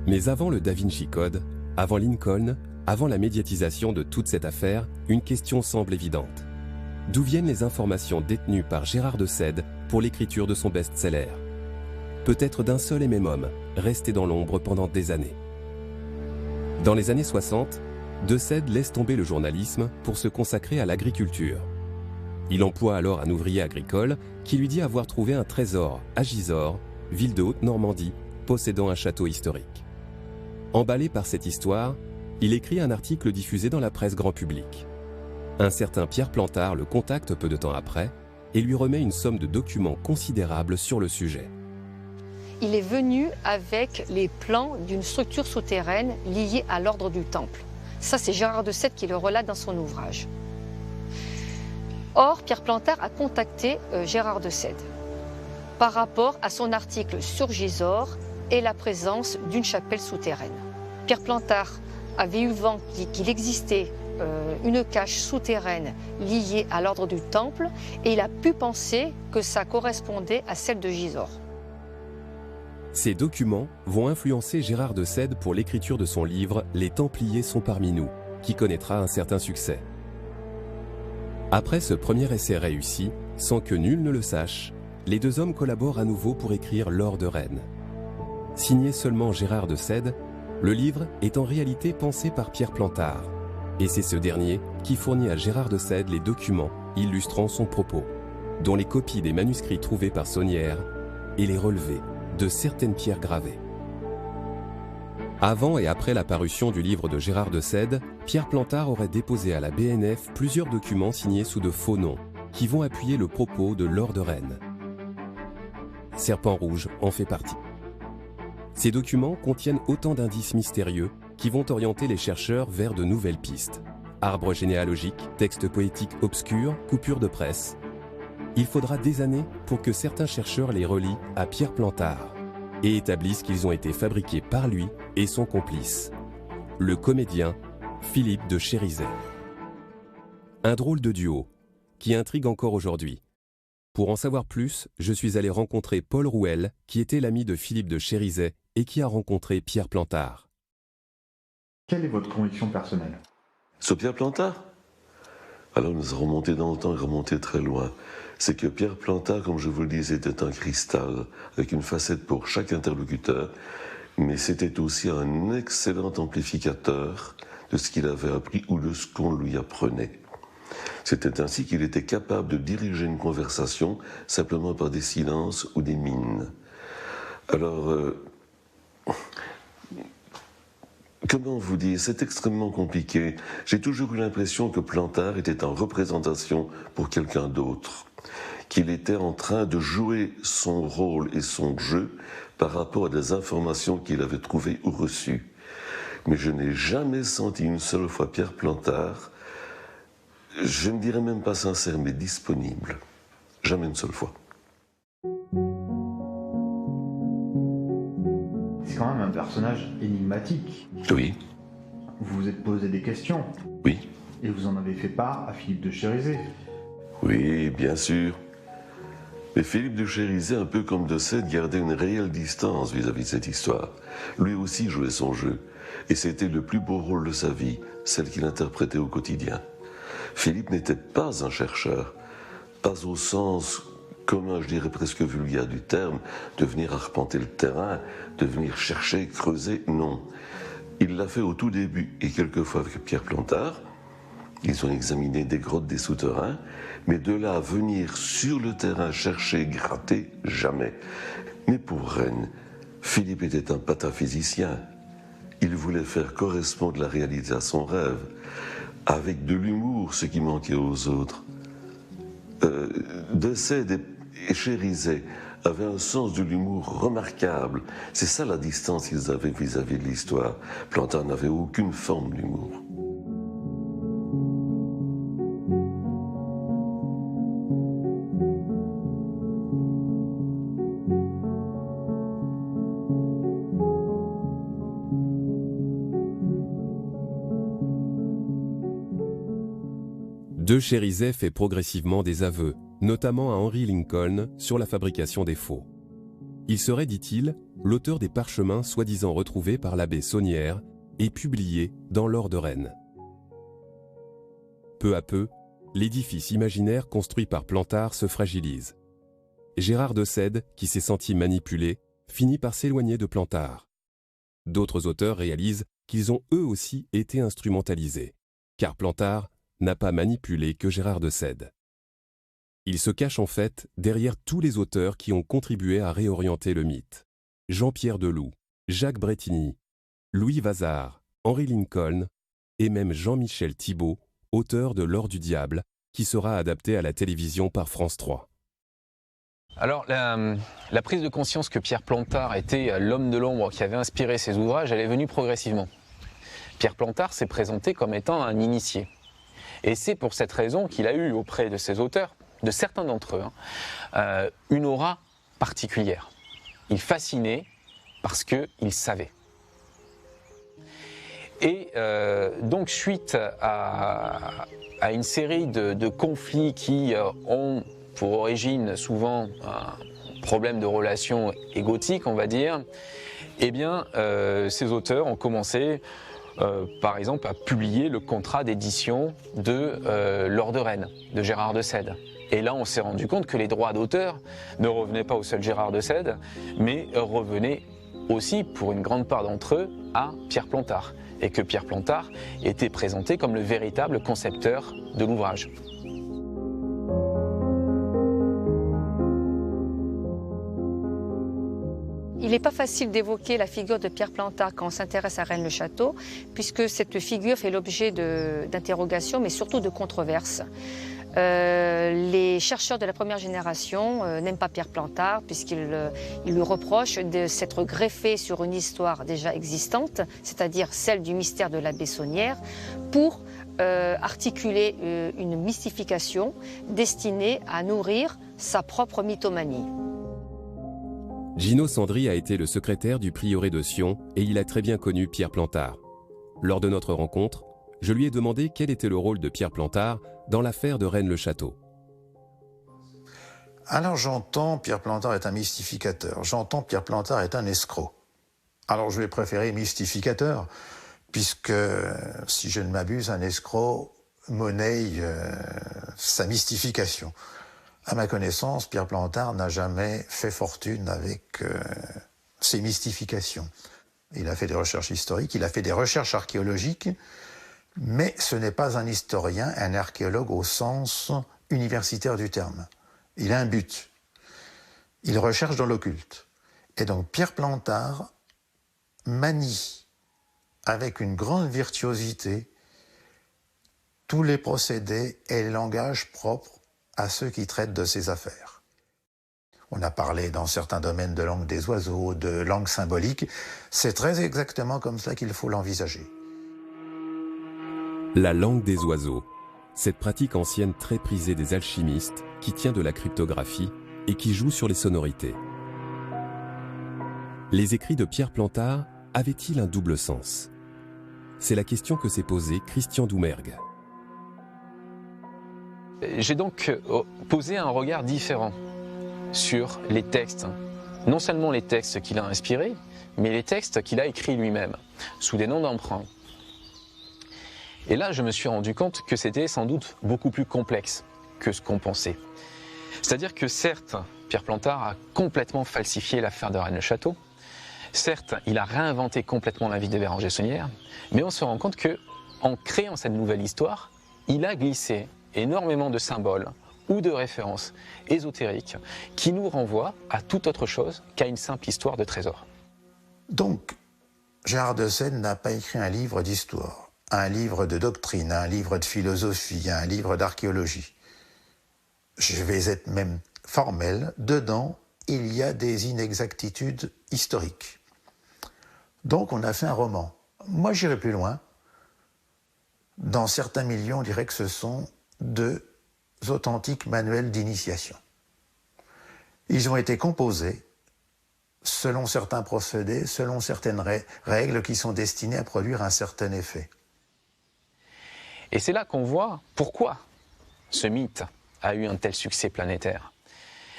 Mais avant le Da Vinci Code, avant Lincoln, avant la médiatisation de toute cette affaire, une question semble évidente. D'où viennent les informations détenues par Gérard de Sède pour l'écriture de son best-seller? Peut-être d'un seul et même homme, resté dans l'ombre pendant des années. Dans les années 60, de Sède laisse tomber le journalisme pour se consacrer à l'agriculture. Il emploie alors un ouvrier agricole qui lui dit avoir trouvé un trésor à Gisors, ville de Haute-Normandie, possédant un château historique. Emballé par cette histoire, il écrit un article diffusé dans la presse grand public. Un certain Pierre Plantard le contacte peu de temps après et lui remet une somme de documents considérables sur le sujet. Il est venu avec les plans d'une structure souterraine liée à l'ordre du Temple. Ça, c'est Gérard de Sède qui le relate dans son ouvrage. Or, Pierre Plantard a contacté Gérard de Sède par rapport à son article sur Gisors et la présence d'une chapelle souterraine. Pierre Plantard avait eu vent qu'il existait une cache souterraine liée à l'ordre du Temple et il a pu penser que ça correspondait à celle de Gisors. Ces documents vont influencer Gérard de Sède pour l'écriture de son livre « Les Templiers sont parmi nous », qui connaîtra un certain succès. Après ce premier essai réussi, sans que nul ne le sache, les deux hommes collaborent à nouveau pour écrire L'Or de Rennes. Signé seulement Gérard de Sède, le livre est en réalité pensé par Pierre Plantard, et c'est ce dernier qui fournit à Gérard de Sède les documents illustrant son propos, dont les copies des manuscrits trouvés par Saunière et les relevés de certaines pierres gravées. Avant et après la parution du livre de Gérard de Sède, Pierre Plantard aurait déposé à la BNF plusieurs documents signés sous de faux noms, qui vont appuyer le propos de L'Or de Rennes. Serpent Rouge en fait partie. Ces documents contiennent autant d'indices mystérieux qui vont orienter les chercheurs vers de nouvelles pistes. Arbres généalogiques, textes poétiques obscurs, coupures de presse. Il faudra des années pour que certains chercheurs les relient à Pierre Plantard et établissent qu'ils ont été fabriqués par lui et son complice, le comédien Philippe de Chérizet. Un drôle de duo qui intrigue encore aujourd'hui. Pour en savoir plus, je suis allé rencontrer Paul Rouel, qui était l'ami de Philippe de Chérizet et qui a rencontré Pierre Plantard. Quelle est votre conviction personnelle? Sur Pierre Plantard? Alors nous avons remonté dans le temps et remonté très loin. C'est que Pierre Plantard, comme je vous le dis, était un cristal, avec une facette pour chaque interlocuteur, mais c'était aussi un excellent amplificateur de ce qu'il avait appris ou de ce qu'on lui apprenait. C'était ainsi qu'il était capable de diriger une conversation simplement par des silences ou des mines. Alors, comment vous dire, c'est extrêmement compliqué. J'ai toujours eu l'impression que Plantard était en représentation pour quelqu'un d'autre, qu'il était en train de jouer son rôle et son jeu par rapport à des informations qu'il avait trouvées ou reçues. Mais je n'ai jamais senti une seule fois Pierre Plantard, je ne dirais même pas sincère, mais disponible. Jamais une seule fois. C'est quand même un personnage énigmatique. Oui. Vous vous êtes posé des questions. Oui. Et vous en avez fait part à Philippe de Chérizet. Oui, bien sûr. Mais Philippe de Chérizet, un peu comme de Sède, gardait une réelle distance vis-à-vis de cette histoire. Lui aussi jouait son jeu. Et c'était le plus beau rôle de sa vie, celle qu'il interprétait au quotidien. Philippe n'était pas un chercheur, pas au sens commun, je dirais presque vulgaire du terme, de venir arpenter le terrain, de venir chercher, creuser, non. Il l'a fait au tout début et quelquefois avec Pierre Plantard. Ils ont examiné des grottes, des souterrains, mais de là à venir sur le terrain chercher, gratter, jamais. Mais pour Rennes, Philippe était un pataphysicien. Il voulait faire correspondre la réalité à son rêve, avec de l'humour, ce qui manquait aux autres. De Sède et Chérizet avaient un sens de l'humour remarquable. C'est ça la distance qu'ils avaient vis-à-vis de l'histoire. Plantard n'avait aucune forme d'humour. De Chérizet fait progressivement des aveux, notamment à Henry Lincoln, sur la fabrication des faux. Il serait, dit-il, l'auteur des parchemins soi-disant retrouvés par l'abbé Saunière et publiés dans l'Or de Rennes. Peu à peu, l'édifice imaginaire construit par Plantard se fragilise. Gérard de Sède, qui s'est senti manipulé, finit par s'éloigner de Plantard. D'autres auteurs réalisent qu'ils ont eux aussi été instrumentalisés, car Plantard n'a pas manipulé que Gérard de Sède. Il se cache en fait derrière tous les auteurs qui ont contribué à réorienter le mythe. Jean-Pierre Deloup, Jacques Brétigny, Louis Vazard, Henry Lincoln et même Jean-Michel Thibault, auteur de L'Or du Diable, qui sera adapté à la télévision par France 3. Alors, la prise de conscience que Pierre Plantard était l'homme de l'ombre qui avait inspiré ses ouvrages, elle est venue progressivement. Pierre Plantard s'est présenté comme étant un initié. Et c'est pour cette raison qu'il a eu auprès de ses auteurs, de certains d'entre eux, une aura particulière. Il fascinait parce qu'il savait. Et donc, suite à une série de conflits qui ont pour origine souvent un problème de relations égotiques, on va dire, eh bien, ces auteurs ont commencé, par exemple, à publier le contrat d'édition de L'Or de Rennes, de Gérard de Sède. Et là, on s'est rendu compte que les droits d'auteur ne revenaient pas au seul Gérard de Sède, mais revenaient aussi, pour une grande part d'entre eux, à Pierre Plantard. Et que Pierre Plantard était présenté comme le véritable concepteur de l'ouvrage. Il n'est pas facile d'évoquer la figure de Pierre Plantard quand on s'intéresse à Rennes-le-Château, puisque cette figure fait l'objet d'interrogations, mais surtout de controverses. Les chercheurs de la première génération n'aiment pas Pierre Plantard, puisqu'ils lui reprochent de s'être greffé sur une histoire déjà existante, c'est-à-dire celle du mystère de l'abbé Saunière, pour articuler une mystification destinée à nourrir sa propre mythomanie. Gino Sandri a été le secrétaire du prieuré de Sion et il a très bien connu Pierre Plantard. Lors de notre rencontre, je lui ai demandé quel était le rôle de Pierre Plantard dans l'affaire de Rennes-le-Château. Alors j'entends Pierre Plantard est un mystificateur, j'entends Pierre Plantard est un escroc. Alors je vais préférer mystificateur, puisque, si je ne m'abuse, un escroc monnaie sa mystification. À ma connaissance, Pierre Plantard n'a jamais fait fortune avec ses mystifications. Il a fait des recherches historiques, il a fait des recherches archéologiques, mais ce n'est pas un historien, un archéologue au sens universitaire du terme. Il a un but. Il recherche dans l'occulte. Et donc Pierre Plantard manie avec une grande virtuosité tous les procédés et les langages propres à ceux qui traitent de ces affaires. On a parlé dans certains domaines de langue des oiseaux, de langue symbolique. C'est très exactement comme ça qu'il faut l'envisager. La langue des oiseaux, cette pratique ancienne très prisée des alchimistes qui tient de la cryptographie et qui joue sur les sonorités. Les écrits de Pierre Plantard avaient-ils un double sens? C'est la question que s'est posée Christian Doumergue. J'ai donc posé un regard différent sur les textes. Non seulement les textes qu'il a inspirés, mais les textes qu'il a écrits lui-même, sous des noms d'emprunt. Et là, je me suis rendu compte que c'était sans doute beaucoup plus complexe que ce qu'on pensait. C'est-à-dire que certes, Pierre Plantard a complètement falsifié l'affaire de Rennes-le-Château. Certes, il a réinventé complètement la vie de Béranger Saunière, mais on se rend compte qu'en créant cette nouvelle histoire, il a glissé énormément de symboles ou de références ésotériques qui nous renvoient à toute autre chose qu'à une simple histoire de trésor. Donc, Gérard de Sède n'a pas écrit un livre d'histoire, un livre de doctrine, un livre de philosophie, un livre d'archéologie. Je vais être même formel, dedans, il y a des inexactitudes historiques. Donc on a fait un roman. Moi j'irai plus loin. Dans certains milieux, on dirait que ce sont deux authentiques manuels d'initiation. Ils ont été composés selon certains procédés, selon certaines règles qui sont destinées à produire un certain effet. Et c'est là qu'on voit pourquoi ce mythe a eu un tel succès planétaire.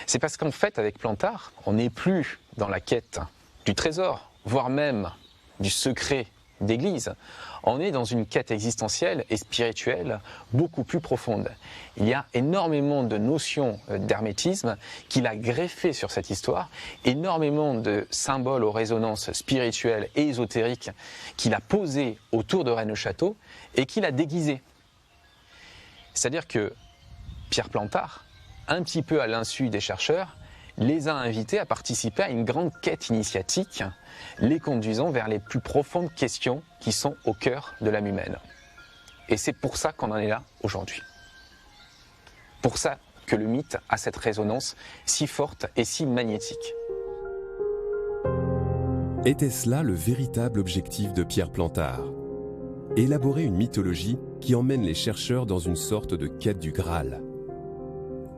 C'est parce qu'en fait, avec Plantard, on n'est plus dans la quête du trésor, voire même du secret d'Église, on est dans une quête existentielle et spirituelle beaucoup plus profonde. Il y a énormément de notions d'hermétisme qu'il a greffées sur cette histoire, énormément de symboles aux résonances spirituelles et ésotériques qu'il a posés autour de Rennes-le-Château et qu'il a déguisés. C'est-à-dire que Pierre Plantard, un petit peu à l'insu des chercheurs, les a invités à participer à une grande quête initiatique, les conduisant vers les plus profondes questions qui sont au cœur de l'âme humaine. Et c'est pour ça qu'on en est là aujourd'hui. Pour ça que le mythe a cette résonance si forte et si magnétique. Était-ce là le véritable objectif de Pierre Plantard? Élaborer une mythologie qui emmène les chercheurs dans une sorte de quête du Graal.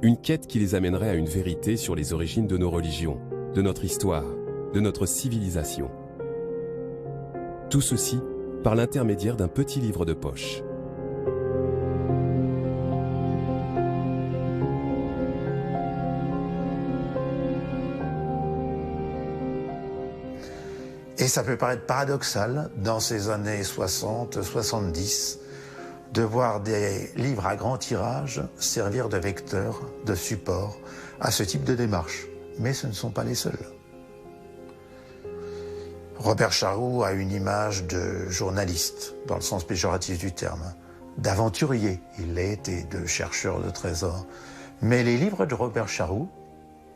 Une quête qui les amènerait à une vérité sur les origines de nos religions, de notre histoire, de notre civilisation. Tout ceci par l'intermédiaire d'un petit livre de poche. Et ça peut paraître paradoxal, dans ces années 60-70, de voir des livres à grand tirage servir de vecteur, de support à ce type de démarche. Mais ce ne sont pas les seuls. Robert Charroux a une image de journaliste, dans le sens péjoratif du terme, d'aventurier. Il l'a été, de chercheur de trésors. Mais les livres de Robert Charroux,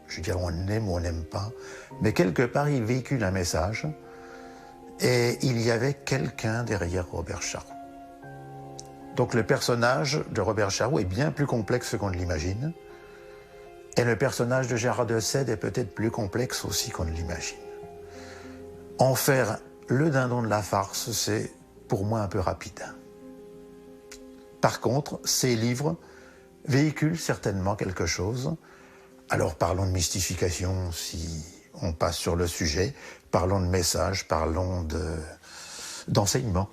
je veux dire, on aime ou on n'aime pas, mais quelque part, ils véhiculent un message. Et il y avait quelqu'un derrière Robert Charroux. Donc le personnage de Robert Charroux est bien plus complexe qu'on ne l'imagine. Et le personnage de Gérard de Sède est peut-être plus complexe aussi qu'on ne l'imagine. En faire le dindon de la farce, c'est pour moi un peu rapide. Par contre, ces livres véhiculent certainement quelque chose. Alors parlons de mystification si on passe sur le sujet, parlons de message, parlons d'enseignement.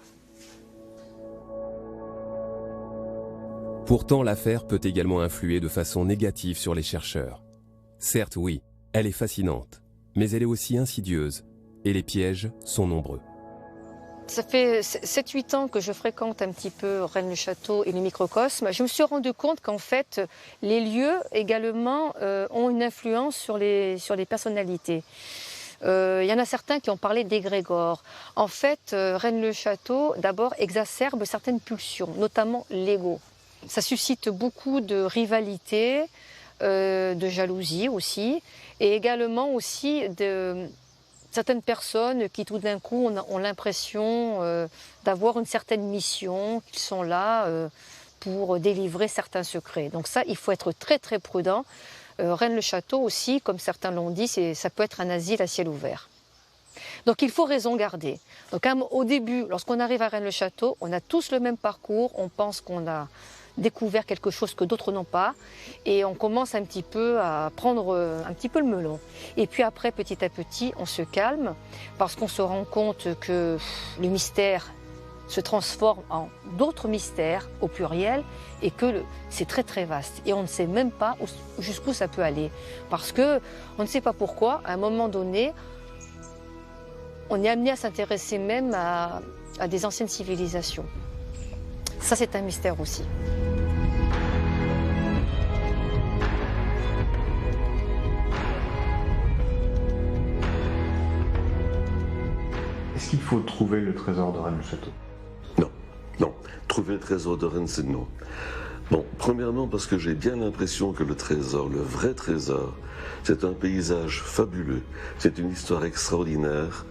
Pourtant, l'affaire peut également influer de façon négative sur les chercheurs. Certes, oui, elle est fascinante, mais elle est aussi insidieuse, et les pièges sont nombreux. Ça fait 7-8 ans que je fréquente un petit peu Rennes-le-Château et les microcosmes. Je me suis rendu compte qu'en fait, les lieux également ont une influence sur les personnalités. Il y en a certains qui ont parlé d'égrégore. En fait, Rennes-le-Château, d'abord, exacerbe certaines pulsions, notamment l'ego. Ça suscite beaucoup de rivalité, de jalousie aussi, et également aussi de certaines personnes qui tout d'un coup ont l'impression d'avoir une certaine mission, qu'ils sont là pour délivrer certains secrets. Donc ça, il faut être très très prudent. Rennes-le-Château aussi, comme certains l'ont dit, ça peut être un asile à ciel ouvert. Donc il faut raison garder. Donc au début, lorsqu'on arrive à Rennes-le-Château, on a tous le même parcours, on pense qu'on a découvert quelque chose que d'autres n'ont pas, et on commence un petit peu à prendre un petit peu le melon. Et puis après, petit à petit, on se calme, parce qu'on se rend compte que le mystère se transforme en d'autres mystères, au pluriel, et que c'est très très vaste. Et on ne sait même pas jusqu'où ça peut aller. Parce que on ne sait pas pourquoi, à un moment donné, on est amené à s'intéresser même à des anciennes civilisations. Ça, c'est un mystère aussi. Est-ce qu'il faut trouver le trésor de Rennes-le-Château? Non. Trouver le trésor de Rennes, c'est non. Bon, premièrement parce que j'ai bien l'impression que le trésor, le vrai trésor, c'est un paysage fabuleux, c'est une histoire extraordinaire,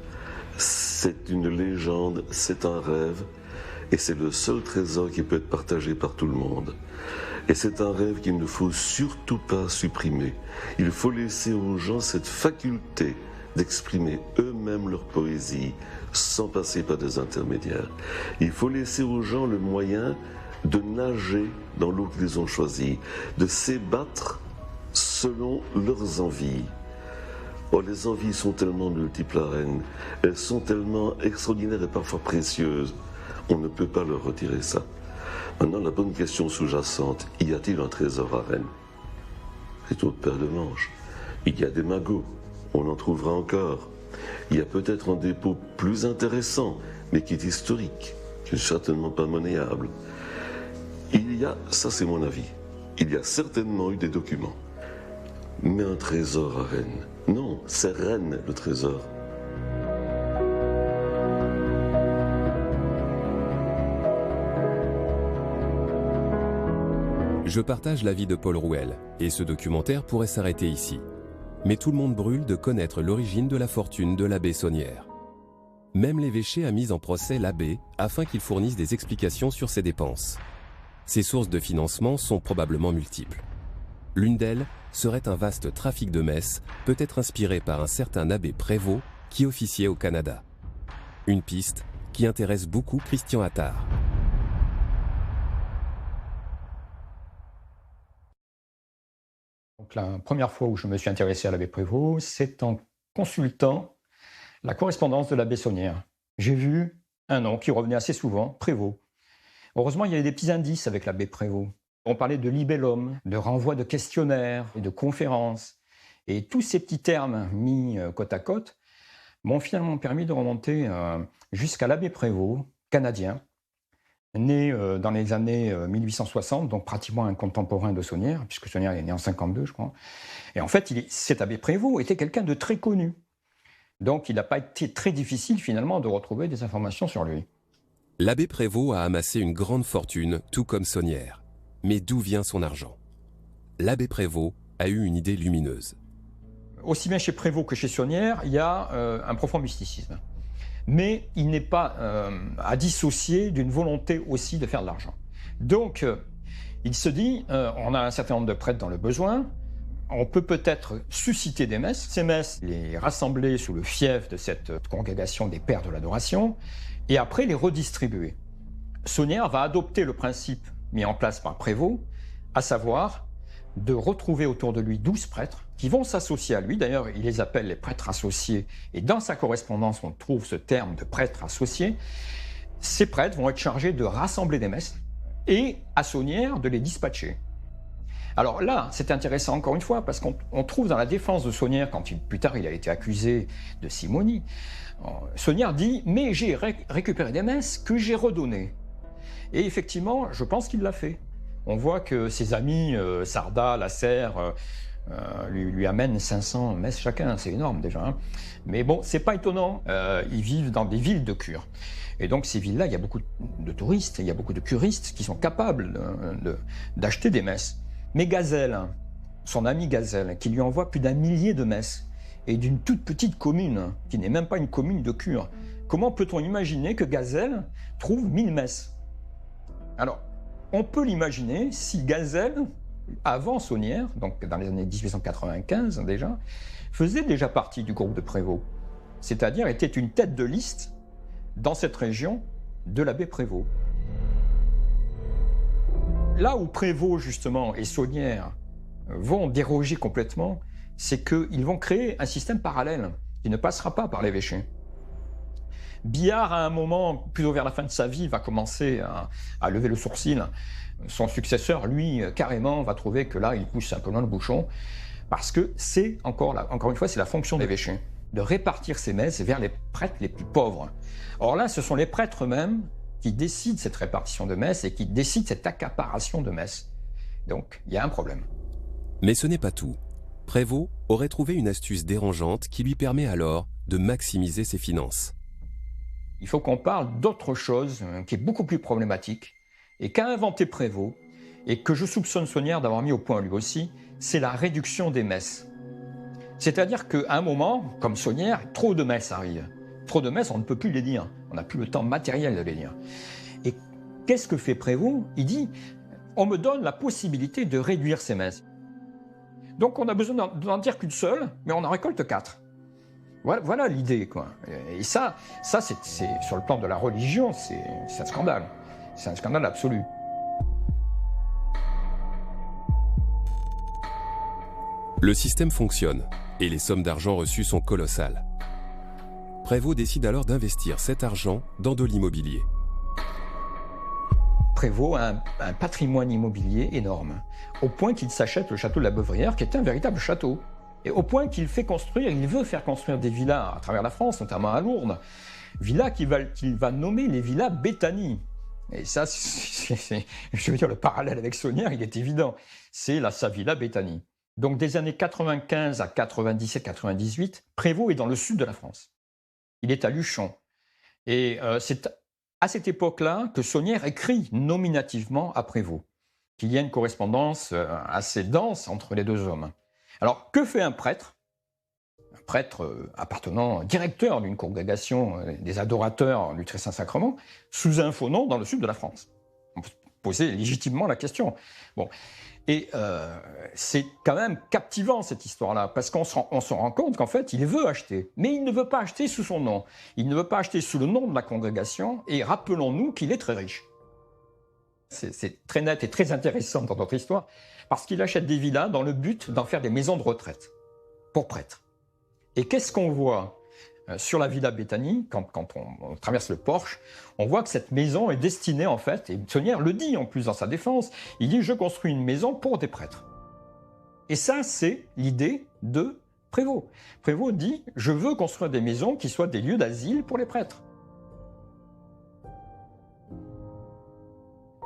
c'est une légende, c'est un rêve, et c'est le seul trésor qui peut être partagé par tout le monde. Et c'est un rêve qu'il ne faut surtout pas supprimer. Il faut laisser aux gens cette faculté d'exprimer eux-mêmes leur poésie sans passer par des intermédiaires. Il faut laisser aux gens le moyen de nager dans l'eau qu'ils ont choisie, de s'ébattre selon leurs envies. Oh, les envies sont tellement multiples à Rennes, elles sont tellement extraordinaires et parfois précieuses, on ne peut pas leur retirer ça. Maintenant, la bonne question sous-jacente, y a-t-il un trésor à Rennes? C'est une autre paire de manches. Il y a des magots, on en trouvera encore. Il y a peut-être un dépôt plus intéressant, mais qui est historique, qui n'est certainement pas monnayable. Il y a, ça c'est mon avis, il y a certainement eu des documents. Mais un trésor à Rennes, non, c'est Rennes le trésor. Je partage l'avis de Paul Rouel, et ce documentaire pourrait s'arrêter ici. Mais tout le monde brûle de connaître l'origine de la fortune de l'abbé Saunière. Même l'évêché a mis en procès l'abbé afin qu'il fournisse des explications sur ses dépenses. Ses sources de financement sont probablement multiples. L'une d'elles serait un vaste trafic de messes, peut-être inspiré par un certain abbé Prévost qui officiait au Canada. Une piste qui intéresse beaucoup Christian Attard. Donc, la première fois où je me suis intéressé à l'abbé Prévost, c'est en consultant la correspondance de l'abbé Saunière. J'ai vu un nom qui revenait assez souvent, Prévost. Heureusement, il y avait des petits indices avec l'abbé Prévost. On parlait de libellum, de renvoi de questionnaires et de conférences. Et tous ces petits termes mis côte à côte m'ont finalement permis de remonter jusqu'à l'abbé Prévost, canadien, né dans les années 1860, donc pratiquement un contemporain de Saunière, puisque Saunière est né en 52, je crois. Et en fait, cet abbé Prévost était quelqu'un de très connu. Donc, il n'a pas été très difficile, finalement, de retrouver des informations sur lui. L'abbé Prévost a amassé une grande fortune, tout comme Saunière. Mais d'où vient son argent? L'abbé Prévost a eu une idée lumineuse. Aussi bien chez Prévost que chez Saunière, il y a un profond mysticisme. Mais il n'est pas à dissocier d'une volonté aussi de faire de l'argent. Donc, il se dit, on a un certain nombre de prêtres dans le besoin, on peut peut-être susciter des messes, ces messes, les rassembler sous le fief de cette congrégation des pères de l'adoration, et après les redistribuer. Saunière va adopter le principe mis en place par Prévost, à savoir de retrouver autour de lui 12 prêtres qui vont s'associer à lui. D'ailleurs, il les appelle les prêtres associés, et dans sa correspondance, on trouve ce terme de prêtre associé. Ces prêtres vont être chargés de rassembler des messes et, à Saunière, de les dispatcher. Alors là, c'est intéressant encore une fois, parce qu'on trouve dans la défense de Saunière, quand plus tard il a été accusé de simonie, Saunière dit « mais j'ai récupéré des messes que j'ai redonnées ». Et effectivement, je pense qu'il l'a fait. On voit que ses amis, Sarda, Lasserre, lui amènent 500 messes chacun, c'est énorme déjà. Hein. Mais bon, c'est pas étonnant, ils vivent dans des villes de cure. Et donc ces villes-là, il y a beaucoup de touristes, il y a beaucoup de curistes qui sont capables d'acheter des messes. Mais Gazelle, son ami Gazelle, qui lui envoie plus d'1 millier de messes, et d'une toute petite commune, qui n'est même pas une commune de cure, comment peut-on imaginer que Gazelle trouve 1000 messes? Alors, on peut l'imaginer si Gazelle, avant Saunière, donc dans les années 1895 déjà, faisait déjà partie du groupe de Prévost, c'est-à-dire était une tête de liste dans cette région de l'abbé Prévost. Là où Prévost, justement, et Saunière vont déroger complètement, c'est qu'ils vont créer un système parallèle qui ne passera pas par l'évêché. Biard, à un moment, plutôt vers la fin de sa vie, va commencer à lever le sourcil. Son successeur, lui, carrément, va trouver que là, il pousse un peu loin le bouchon, parce que c'est, encore une fois, c'est la fonction de l'évêché, de répartir ses messes vers les prêtres les plus pauvres. Or là, ce sont les prêtres eux-mêmes qui décident cette répartition de messes et qui décident cette accaparation de messes. Donc, il y a un problème. Mais ce n'est pas tout. Prévost aurait trouvé une astuce dérangeante qui lui permet alors de maximiser ses finances. Il faut qu'on parle d'autre chose qui est beaucoup plus problématique et qu'a inventé Prévost et que je soupçonne Saunière d'avoir mis au point lui aussi, c'est la réduction des messes. C'est-à-dire qu'à un moment, comme Saunière, trop de messes arrivent. Trop de messes, on ne peut plus les dire. On n'a plus le temps matériel de les dire. Et qu'est-ce que fait Prévost? Il dit, on me donne la possibilité de réduire ces messes. Donc on a besoin d'en dire qu'une seule, mais on en récolte 4. Voilà l'idée, quoi. Et ça c'est sur le plan de la religion, c'est un scandale. C'est un scandale absolu. Le système fonctionne et les sommes d'argent reçues sont colossales. Prévost décide alors d'investir cet argent dans de l'immobilier. Prévost a un patrimoine immobilier énorme, au point qu'il s'achète le château de la Beuvrière, qui est un véritable château. Et au point qu'il veut faire construire des villas à travers la France, notamment à Lourdes, villas qu'il va nommer les villas Béthanie. Et ça, je veux dire, le parallèle avec Saunière, il est évident. C'est sa villa Béthanie. Donc des années 95 à 97-98, Prévost est dans le sud de la France. Il est à Luchon. Et c'est à cette époque-là que Saunière écrit nominativement à Prévost, qu'il y a une correspondance assez dense entre les deux hommes. Alors, que fait un prêtre? Un prêtre appartenant, directeur d'une congrégation des adorateurs du Très Saint-Sacrement, sous un faux nom dans le sud de la France. On peut poser légitimement la question. Bon. Et c'est quand même captivant cette histoire-là, parce qu'on se rend compte qu'en fait, il veut acheter, mais il ne veut pas acheter sous son nom. Il ne veut pas acheter sous le nom de la congrégation, et rappelons-nous qu'il est très riche. C'est très net et très intéressant dans notre histoire, parce qu'il achète des villas dans le but d'en faire des maisons de retraite pour prêtres. Et qu'est-ce qu'on voit sur la villa Béthanie, quand on traverse le porche, on voit que cette maison est destinée en fait, et Saunière le dit en plus dans sa défense, il dit « je construis une maison pour des prêtres ». Et ça, c'est l'idée de Prévost. Prévost dit « je veux construire des maisons qui soient des lieux d'asile pour les prêtres ».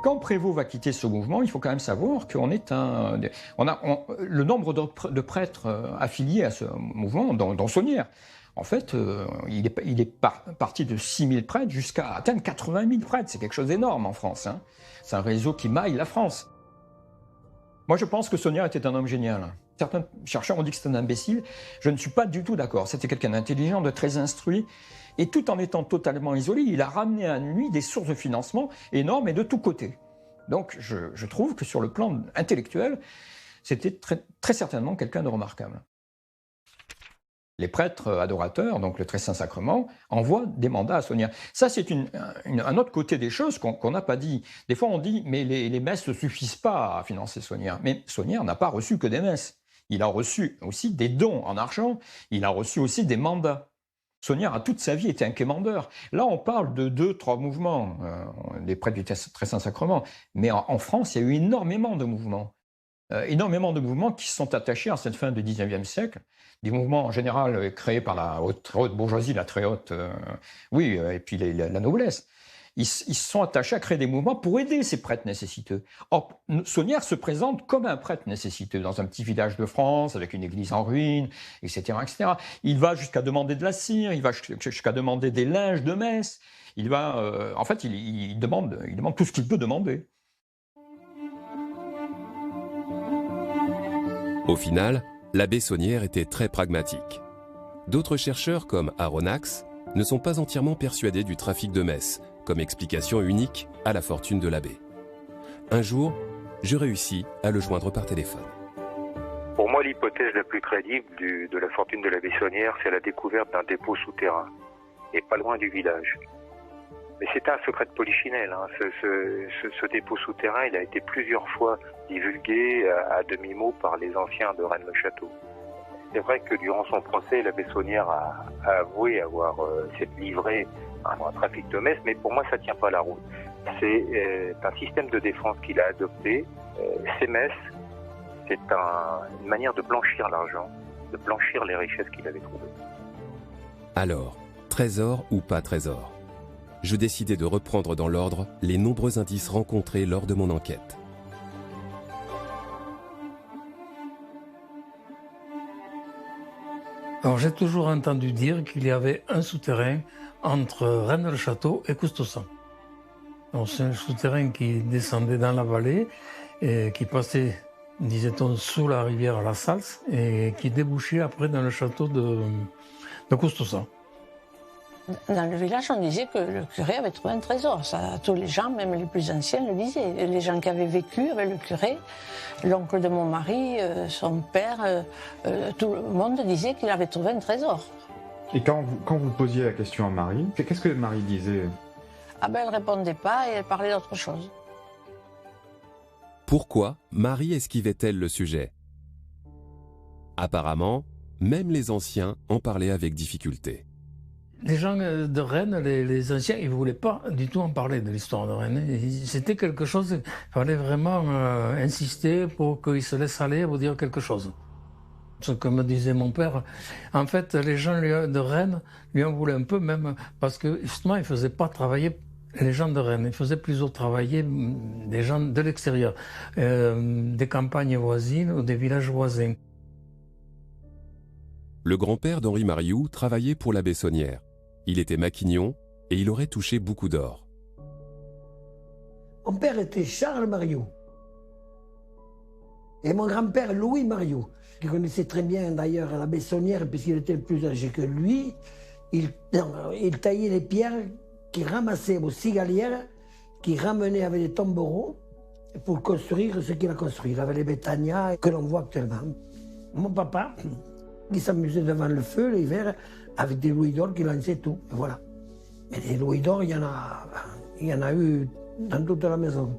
Quand Prévost va quitter ce mouvement, il faut quand même savoir qu'on est le nombre de prêtres affiliés à ce mouvement, dont Saunière, en fait, il est parti de 6 000 prêtres jusqu'à atteindre 80 000 prêtres. C'est quelque chose d'énorme en France. Hein. C'est un réseau qui maille la France. Moi, je pense que Saunière était un homme génial. Certains chercheurs ont dit que c'était un imbécile. Je ne suis pas du tout d'accord. C'était quelqu'un d'intelligent, de très instruit. Et tout en étant totalement isolé, il a ramené à lui des sources de financement énormes et de tous côtés. Donc, je trouve que sur le plan intellectuel, c'était très certainement quelqu'un de remarquable. Les prêtres adorateurs, donc le Très Saint-Sacrement, envoient des mandats à Saunière. Ça, c'est un autre côté des choses qu'on n'a pas dit. Des fois, on dit, mais les messes ne suffisent pas à financer Saunière. Mais Saunière n'a pas reçu que des messes. Il a reçu aussi des dons en argent. Il a reçu aussi des mandats. Saunière a toute sa vie été un quémandeur. Là, on parle de 2-3 mouvements, des prêtres du Très Saint-Sacrement. Mais en France, il y a eu énormément de mouvements. Énormément de mouvements qui se sont attachés à cette fin du XIXe siècle. Des mouvements en général créés par la haute bourgeoisie, la très haute, et puis la noblesse. Ils se sont attachés à créer des mouvements pour aider ces prêtres nécessiteux. Or, Saunière se présente comme un prêtre nécessiteux dans un petit village de France, avec une église en ruine, etc., etc. Il va jusqu'à demander de la cire, il va jusqu'à demander des linges de messe. Il va, en fait, il demande tout ce qu'il peut demander. Au final, l'abbé Saunière était très pragmatique. D'autres chercheurs, comme Aronnax, ne sont pas entièrement persuadés du trafic de messes, comme explication unique à la fortune de l'abbé. Un jour, je réussis à le joindre par téléphone. Pour moi, l'hypothèse la plus crédible de la fortune de l'abbé Saunière, c'est la découverte d'un dépôt souterrain, et pas loin du village. Mais c'était un secret de polichinelle. Hein. Ce dépôt souterrain, il a été plusieurs fois divulgué à demi-mot par les anciens de Rennes-le-Château. C'est vrai que durant son procès, l'abbé Saunière a avoué avoir s'être livré à un trafic de messes, mais pour moi, ça ne tient pas la route. C'est un système de défense qu'il a adopté. Ces messes, c'est une manière de blanchir l'argent, de blanchir les richesses qu'il avait trouvées. Alors, trésor ou pas trésor ? Je décidai de reprendre dans l'ordre les nombreux indices rencontrés lors de mon enquête. Alors, j'ai toujours entendu dire qu'il y avait un souterrain entre Rennes-le-Château et Coustoussan. C'est un souterrain qui descendait dans la vallée et qui passait, disait-on, sous la rivière La Salse et qui débouchait après dans le château de Coustoussan. Dans le village, on disait que le curé avait trouvé un trésor. Ça, tous les gens, même les plus anciens, le disaient. Les gens qui avaient vécu avec le curé, l'oncle de mon mari, son père, tout le monde disait qu'il avait trouvé un trésor. Et quand vous posiez la question à Marie, qu'est-ce que Marie disait ? Ah ben, elle répondait pas et elle parlait d'autre chose. Pourquoi Marie esquivait-elle le sujet ? Apparemment, même les anciens en parlaient avec difficulté. Les gens de Rennes, les anciens, ils ne voulaient pas du tout en parler de l'histoire de Rennes. C'était quelque chose, il fallait vraiment insister pour qu'ils se laissent aller pour dire quelque chose. Ce que me disait mon père, en fait, les gens de Rennes lui en voulaient un peu, même parce que justement, il ne faisait pas travailler les gens de Rennes, il faisait plutôt travailler des gens de l'extérieur, des campagnes voisines ou des villages voisins. Le grand-père d'Henri Mariou travaillait pour la Bessonnière. Il était maquignon et il aurait touché beaucoup d'or. Mon père était Charles Mariou. Et mon grand-père Louis Mariou, qui connaissait très bien d'ailleurs la Bessonnière, puisqu'il était le plus âgé que lui, il taillait les pierres qu'il ramassait aux cigalières, qu'il ramenait avec des tombereaux pour construire ce qu'il a construit, avec les Betania que l'on voit actuellement. Mon papa, il s'amusait devant le feu l'hiver avec des louis d'or qui lançaient tout. Et voilà. Mais des louis d'or, il y en a eu dans toute la maison.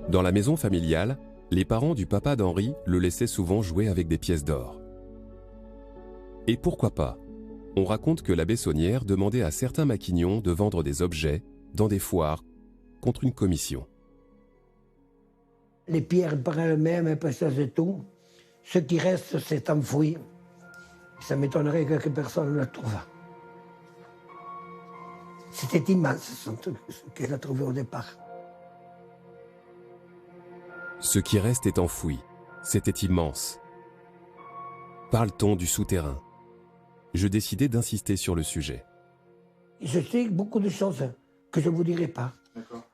Dans la maison familiale, les parents du papa d'Henri le laissaient souvent jouer avec des pièces d'or. Et pourquoi pas? On raconte que la Bessonnière demandait à certains maquignons de vendre des objets dans des foires contre une commission. Les pierres par elles-mêmes, précieuses et tout, ce qui reste, c'est enfoui. Ça m'étonnerait que personne ne le trouve. C'était immense ce qu'elle a trouvé au départ. Ce qui reste est enfoui. C'était immense. Parle-t-on du souterrain? Je décidai d'insister sur le sujet. Je sais beaucoup de choses que je ne vous dirai pas.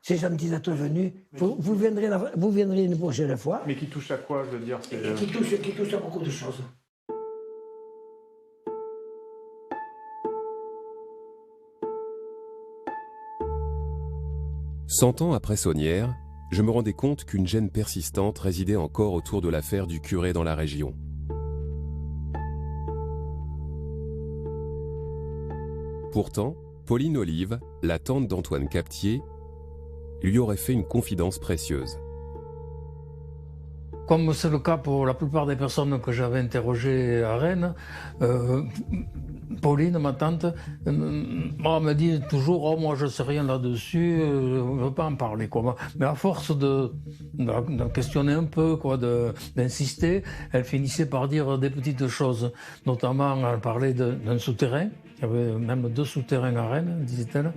C'est gentil d'être venu. Vous viendrez une prochaine fois. Mais qui touche à quoi, je veux dire Qui touche à beaucoup de choses. Cent ans après Sonnières, je me rendais compte qu'une gêne persistante résidait encore autour de l'affaire du curé dans la région. Pourtant, Pauline Olive, la tante d'Antoine Captier, lui aurait fait une confidence précieuse. Comme c'est le cas pour la plupart des personnes que j'avais interrogées à Rennes, Pauline, ma tante, me dit toujours « Oh, moi je ne sais rien là-dessus, je ne veux pas en parler. » Mais à force de questionner un peu, d'insister, elle finissait par dire des petites choses. Notamment, elle parlait d'un souterrain. Il y avait même 2 souterrains à Rennes, disait-elle.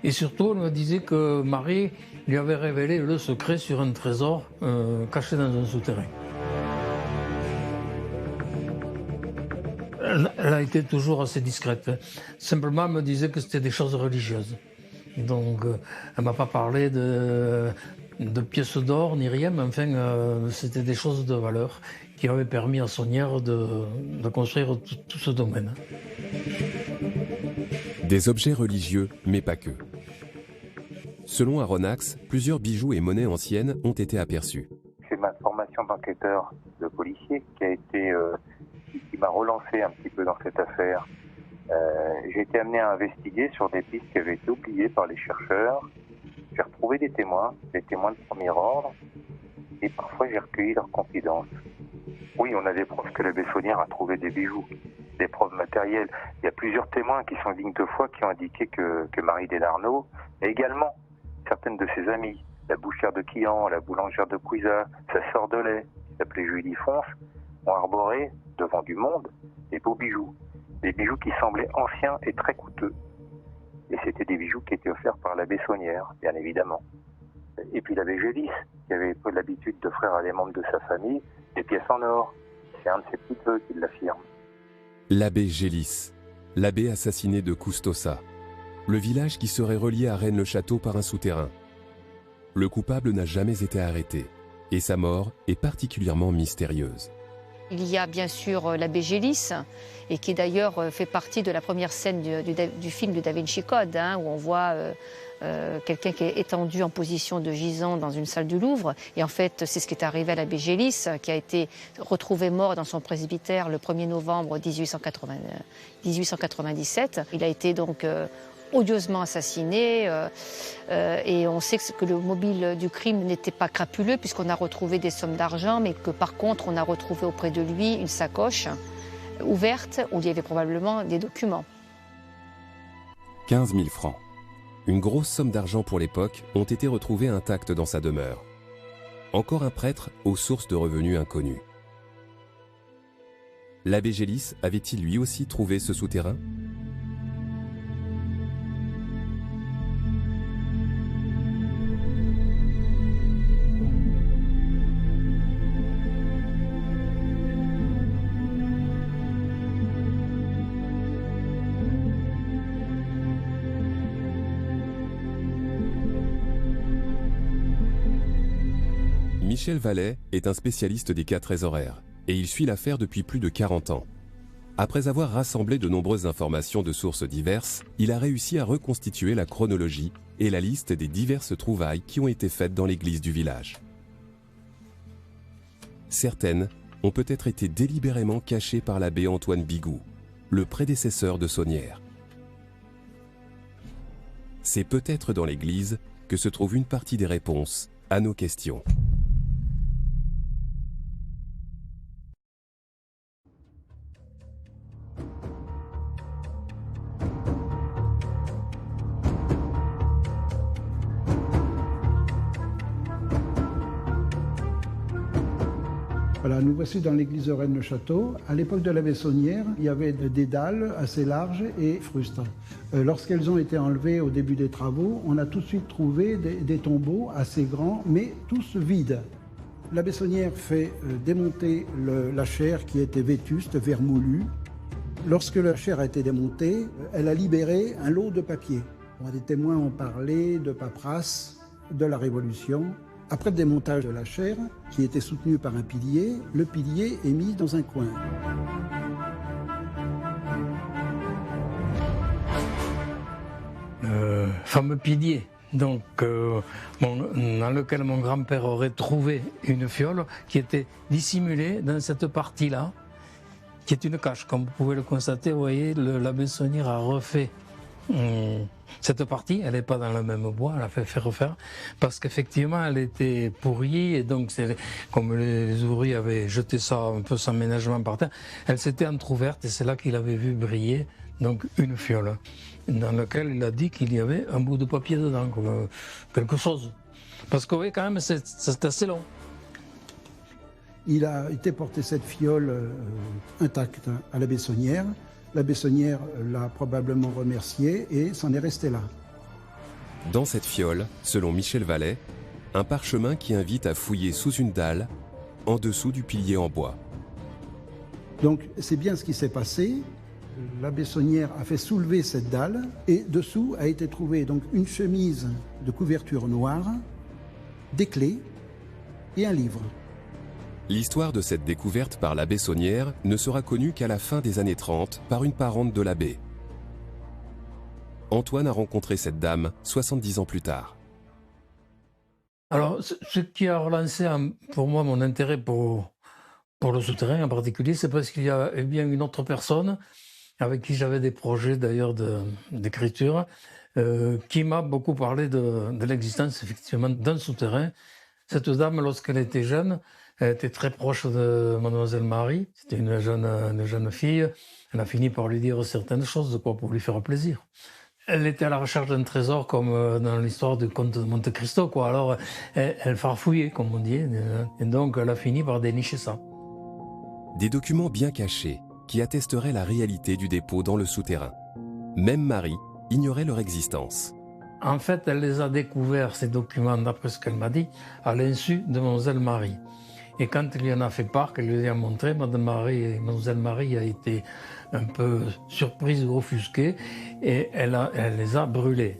Et surtout, elle me disait que Marie lui avait révélé le secret sur un trésor caché dans un souterrain. Elle a été toujours assez discrète. Simplement, elle me disait que c'était des choses religieuses. Donc, elle ne m'a pas parlé de pièces d'or ni rien, mais enfin, c'était des choses de valeur qui avaient permis à Sonnières de construire tout ce domaine. Des objets religieux, mais pas que. Selon Aronnax, plusieurs bijoux et monnaies anciennes ont été aperçus. C'est ma formation d'enquêteur, de policier, qui m'a relancé un petit peu dans cette affaire. J'ai été amené à investiguer sur des pistes qui avaient été oubliées par les chercheurs. J'ai retrouvé des témoins de premier ordre, et parfois j'ai recueilli leurs confidences. Oui, on a des preuves que la Bessonnière a trouvé des bijoux, des preuves matérielles. Il y a plusieurs témoins qui sont dignes de foi qui ont indiqué que Marie Deslarnau, et également certaines de ses amies, la bouchère de Quillan, la boulangère de Couisa, sa sœur de lait, qui s'appelait Julie Fonce, ont arboré, devant du monde, des beaux bijoux. Des bijoux qui semblaient anciens et très coûteux. Et c'était des bijoux qui étaient offerts par la Bessonnière, bien évidemment. Et puis l'abbé Gélis, qui avait peu l'habitude d'offrir à des membres de sa famille des pièces en or. C'est un de ses petits-neveux qui l'affirme. L'abbé Gélis, l'abbé assassiné de Custossa, le village qui serait relié à Rennes-le-Château par un souterrain. Le coupable n'a jamais été arrêté, et sa mort est particulièrement mystérieuse. Il y a bien sûr l'abbé Gélis, et qui d'ailleurs fait partie de la première scène du film de Da Vinci Code, où on voit quelqu'un qui est étendu en position de gisant dans une salle du Louvre. Et en fait, c'est ce qui est arrivé à l'abbé Gélis, qui a été retrouvé mort dans son presbytère le 1er novembre 1897. Il a été donc odieusement assassiné, et on sait que le mobile du crime n'était pas crapuleux puisqu'on a retrouvé des sommes d'argent, mais que par contre on a retrouvé auprès de lui une sacoche ouverte où il y avait probablement des documents. 15 000 francs. Une grosse somme d'argent pour l'époque ont été retrouvés intacts dans sa demeure. Encore un prêtre aux sources de revenus inconnues. L'abbé Gélis avait-il lui aussi trouvé ce souterrain ? Michel Vallet est un spécialiste des cas trésoraires et il suit l'affaire depuis plus de 40 ans. Après avoir rassemblé de nombreuses informations de sources diverses, il a réussi à reconstituer la chronologie et la liste des diverses trouvailles qui ont été faites dans l'église du village. Certaines ont peut-être été délibérément cachées par l'abbé Antoine Bigoud, le prédécesseur de Saunière. C'est peut-être dans l'église que se trouve une partie des réponses à nos questions. Voilà, nous voici dans l'église de Rennes-le-Château. À l'époque de l'abbé Saunière, il y avait des dalles assez larges et frustres. Lorsqu'elles ont été enlevées au début des travaux, on a tout de suite trouvé des tombeaux assez grands, mais tous vides. L'abbé Saunière fait démonter la chaire qui était vétuste, vermoulue. Lorsque la chaire a été démontée, elle a libéré un lot de papier. Des témoins ont parlé de paperasse, de la Révolution. Après le démontage de la chaire, qui était soutenue par un pilier, le pilier est mis dans un coin. Fameux pilier, donc, dans lequel mon grand-père aurait trouvé une fiole qui était dissimulée dans cette partie-là, qui est une cache. Comme vous pouvez le constater, vous voyez, l'abbé Saunière a refait cette partie, elle n'est pas dans le même bois, elle a fait refaire, parce qu'effectivement elle était pourrie, et donc comme les ouvriers avaient jeté ça un peu sans ménagement par terre, elle s'était entrouverte, et c'est là qu'il avait vu briller donc une fiole, dans laquelle il a dit qu'il y avait un bout de papier dedans, quelque chose. Parce que oui, quand même, c'est assez long. Il a été porté cette fiole intacte à l'abbé Saunière. L'abbé Saunière l'a probablement remercié et s'en est resté là. Dans cette fiole, selon Michel Vallet, un parchemin qui invite à fouiller sous une dalle, en dessous du pilier en bois. Donc c'est bien ce qui s'est passé. L'abbé Saunière a fait soulever cette dalle et dessous a été trouvée donc une chemise de couverture noire, des clés et un livre. L'histoire de cette découverte par l'abbé Saunière ne sera connue qu'à la fin des années 30 par une parente de l'abbé. Antoine a rencontré cette dame 70 ans plus tard. Alors, ce qui a relancé pour moi mon intérêt pour le souterrain en particulier, c'est parce qu'il y a bien une autre personne avec qui j'avais des projets d'ailleurs d'écriture, qui m'a beaucoup parlé de l'existence effectivement d'un souterrain. Cette dame, lorsqu'elle était jeune, elle était très proche de Mademoiselle Marie, c'était une jeune fille. Elle a fini par lui dire certaines choses, de quoi pour lui faire plaisir. Elle était à la recherche d'un trésor comme dans l'histoire du comte de Monte Cristo, quoi. Alors elle farfouillait, comme on dit, et donc elle a fini par dénicher ça. Des documents bien cachés qui attesteraient la réalité du dépôt dans le souterrain. Même Marie ignorait leur existence. En fait, elle les a découverts, ces documents, d'après ce qu'elle m'a dit, à l'insu de Mademoiselle Marie. Et quand il lui en a fait part, qu'elle lui a montré, Mademoiselle Marie a été un peu surprise ou offusquée, et elle les a brûlés.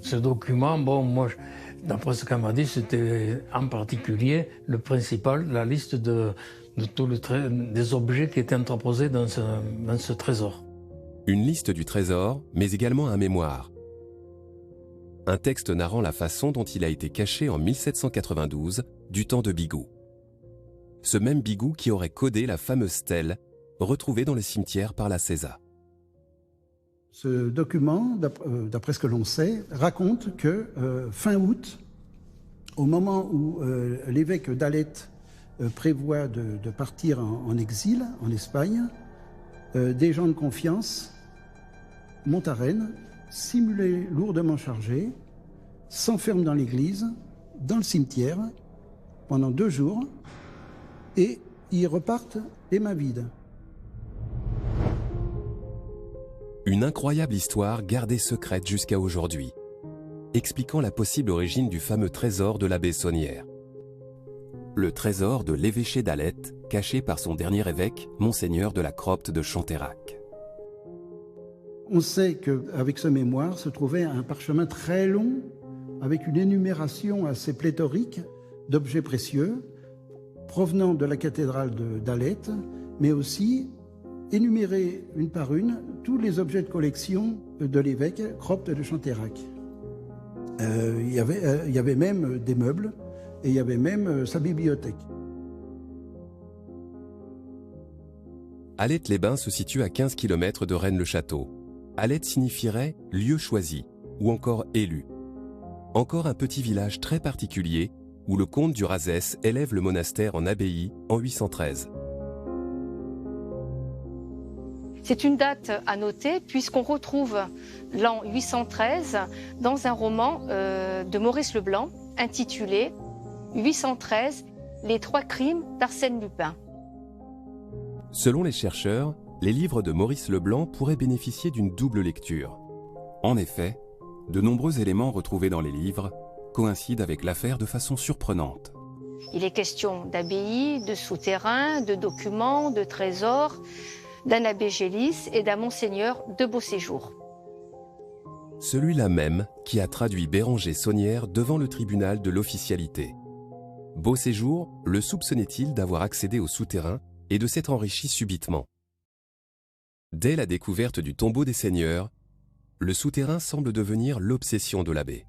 Ce document, bon, moi, d'après ce qu'elle m'a dit, c'était en particulier le principal, la liste de tous des objets qui étaient entreposés dans ce trésor. Une liste du trésor, mais également un mémoire. Un texte narrant la façon dont il a été caché en 1792, du temps de Bigoud. Ce même Bigoud qui aurait codé la fameuse stèle retrouvée dans le cimetière par la César. Ce document, d'après ce que l'on sait, raconte que fin août, au moment où l'évêque d'Alette prévoit de partir en exil en Espagne, des gens de confiance montent à Rennes, simulés lourdement chargés, s'enferment dans l'église, dans le cimetière, pendant 2 jours, et ils repartent les mains vides. Une incroyable histoire gardée secrète jusqu'à aujourd'hui, expliquant la possible origine du fameux trésor de l'abbé Saunière. Le trésor de l'évêché d'Alette, caché par son dernier évêque, Monseigneur de la Cropte de Chantérac. On sait qu'avec ce mémoire se trouvait un parchemin très long, avec une énumération assez pléthorique d'objets précieux, provenant de la cathédrale d'Alette, mais aussi énumérés une par une tous les objets de collection de l'évêque Cropte de Chantérac. Il y avait même des meubles et il y avait même sa bibliothèque. Alette-les-Bains se situe à 15 km de Rennes-le-Château. Alette signifierait « lieu choisi » ou encore « élu ». Encore un petit village très particulier où le comte du Razès élève le monastère en abbaye en 813. C'est une date à noter puisqu'on retrouve l'an 813 dans un roman de Maurice Leblanc intitulé 813, les 3 crimes d'Arsène Lupin. Selon les chercheurs, les livres de Maurice Leblanc pourraient bénéficier d'une double lecture. En effet, de nombreux éléments retrouvés dans les livres coïncident avec l'affaire de façon surprenante. Il est question d'abbaye, de souterrains, de documents, de trésors, d'un abbé Gélis et d'un monseigneur de Beauséjour. Celui-là même qui a traduit Béranger Saunière devant le tribunal de l'officialité. Beauséjour le soupçonnait-il d'avoir accédé au souterrain et de s'être enrichi subitement. Dès la découverte du tombeau des seigneurs, le souterrain semble devenir l'obsession de l'abbé.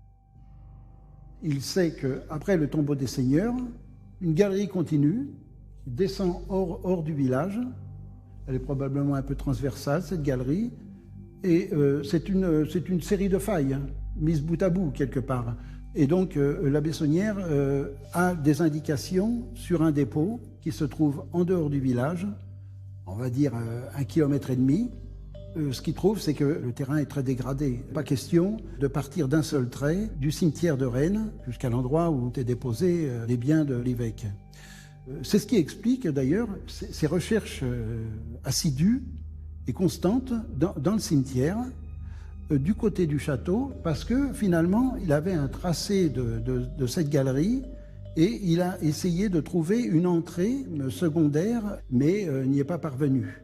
Il sait qu'après le tombeau des seigneurs, une galerie continue, descend hors du village. Elle est probablement un peu transversale, cette galerie. Et c'est une série de failles, mises bout à bout quelque part. Et donc l'abbé Saunière a des indications sur un dépôt qui se trouve en dehors du village, on va dire 1,5 km. Ce qu'il trouve, c'est que le terrain est très dégradé. Pas question de partir d'un seul trait du cimetière de Rennes jusqu'à l'endroit où étaient déposés les biens de l'évêque. C'est ce qui explique d'ailleurs ces recherches assidues et constantes dans le cimetière, du côté du château, parce que finalement, il avait un tracé de cette galerie et il a essayé de trouver une entrée secondaire, mais n'y est pas parvenu.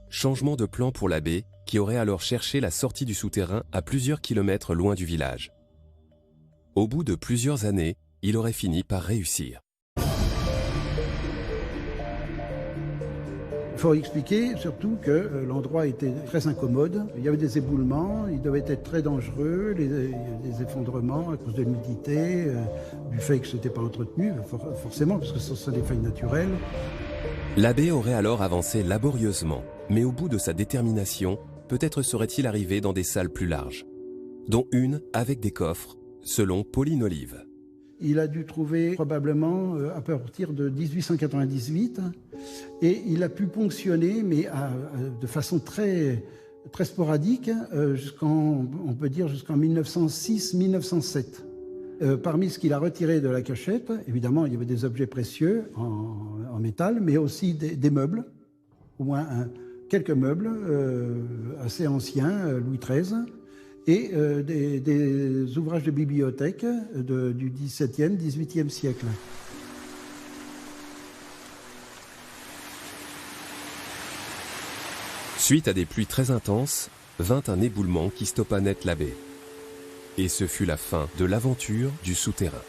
Changement de plan pour l'abbé, qui aurait alors cherché la sortie du souterrain à plusieurs kilomètres loin du village. Au bout de plusieurs années, il aurait fini par réussir. Il faut expliquer surtout que l'endroit était très incommode. Il y avait des éboulements, il devait être très dangereux, des effondrements à cause de l'humidité, du fait que ce n'était pas entretenu, forcément, parce que ce sont des failles naturelles. L'abbé aurait alors avancé laborieusement, mais au bout de sa détermination, peut-être serait-il arrivé dans des salles plus larges, dont une avec des coffres, selon Pauline Olive. Il a dû trouver probablement à partir de 1898 et il a pu ponctionner, mais de façon très, très sporadique, on peut dire jusqu'en 1906-1907. Parmi ce qu'il a retiré de la cachette, évidemment, il y avait des objets précieux en métal, mais aussi des meubles, au moins quelques meubles assez anciens, Louis XIII, et des ouvrages de bibliothèque du XVIIe, XVIIIe siècle. Suite à des pluies très intenses, vint un éboulement qui stoppa net l'abbé. Et ce fut la fin de l'aventure du souterrain.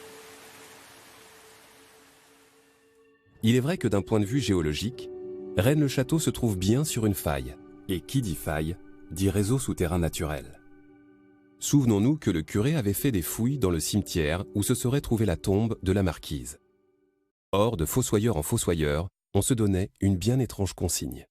Il est vrai que d'un point de vue géologique, Rennes-le-Château se trouve bien sur une faille. Et qui dit faille, dit réseau souterrain naturel. Souvenons-nous que le curé avait fait des fouilles dans le cimetière où se serait trouvée la tombe de la marquise. Or, de fossoyeur en fossoyeur, on se donnait une bien étrange consigne.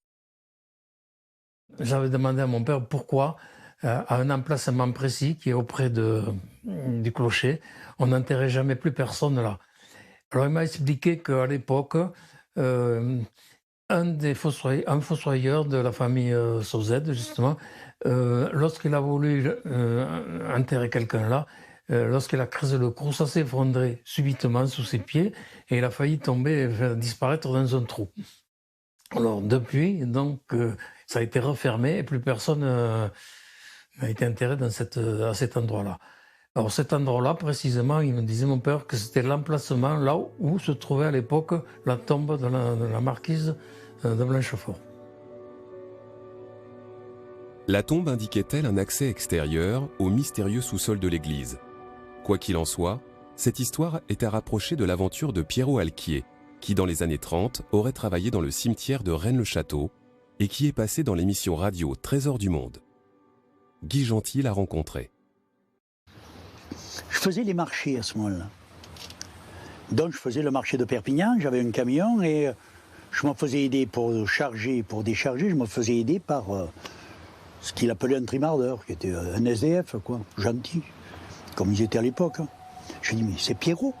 J'avais demandé à mon père pourquoi, à un emplacement précis qui est auprès du clocher, on n'enterrait jamais plus personne là. Alors il m'a expliqué qu'à l'époque, un fossoyeur de la famille Sauzet, justement, lorsqu'il a voulu enterrer quelqu'un là, lorsqu'elle a creusé le trou, ça s'est effondré subitement sous ses pieds et elle a failli tomber, disparaître dans un trou. Alors depuis, donc, ça a été refermé et plus personne n'a été enterré à cet endroit-là. Alors cet endroit-là, précisément, il me disait mon père que c'était l'emplacement là où se trouvait à l'époque la tombe de la marquise de Blanchefort. La tombe indiquait-elle un accès extérieur au mystérieux sous-sol de l'église? Quoi qu'il en soit, cette histoire est à rapprocher de l'aventure de Pierrot Alquier, qui dans les années 30 aurait travaillé dans le cimetière de Rennes-le-Château et qui est passé dans l'émission radio Trésor du Monde. Guy Gentil l'a rencontré. Je faisais les marchés à ce moment-là. Donc je faisais le marché de Perpignan, j'avais un camion et je me faisais aider pour charger, pour décharger, je me faisais aider par ce qu'il appelait un trimardeur, qui était un SDF, quoi, gentil, comme ils étaient à l'époque. Je lui dis, mais c'est Pierrot,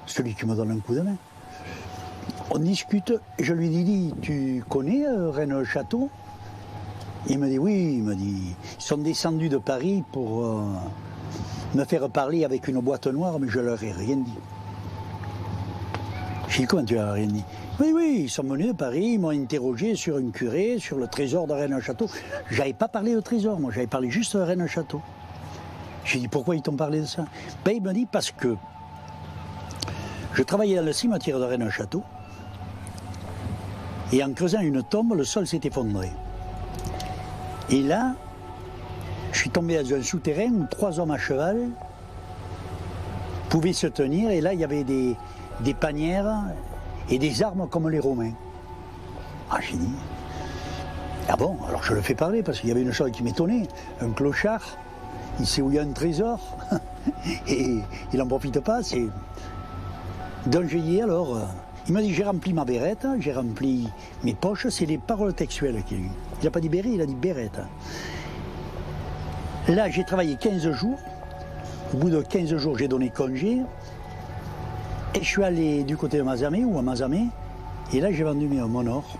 celui qui me donne un coup de main. On discute, et je lui dis, tu connais Rennes-le-Château? Il me dit, oui, il me dit, ils sont descendus de Paris pour me faire parler avec une boîte noire, mais je leur ai rien dit. Je lui dis, comment tu leur as rien dit? Oui, ils sont venus de Paris, ils m'ont interrogé sur un curé, sur le trésor de Rennes-le-Château. J'avais pas parlé de trésor, moi, j'avais parlé juste de Rennes-le-Château. J'ai dit, pourquoi ils t'ont parlé de ça? Ben, il me dit, parce que je travaillais dans le cimetière de Rennes-le-Château, et en creusant une tombe, le sol s'est effondré. Et là, je suis tombé dans un souterrain où 3 hommes à cheval pouvaient se tenir, et là, il y avait des panières et des armes comme les Romains. Ah, j'ai dit, ah bon, alors je le fais parler, parce qu'il y avait une chose qui m'étonnait, un clochard, il sait où il y a un trésor, et il n'en profite pas, c'est... Donc j'ai dit, alors, il m'a dit, j'ai rempli ma bérette, j'ai rempli mes poches, c'est les paroles textuelles qu'il a eues. Il n'a pas dit béret, il a dit bérette. Là, j'ai travaillé 15 jours, au bout de 15 jours, j'ai donné congé, et je suis allé du côté de Mazamet, ou à Mazamet, et là, j'ai vendu mon or.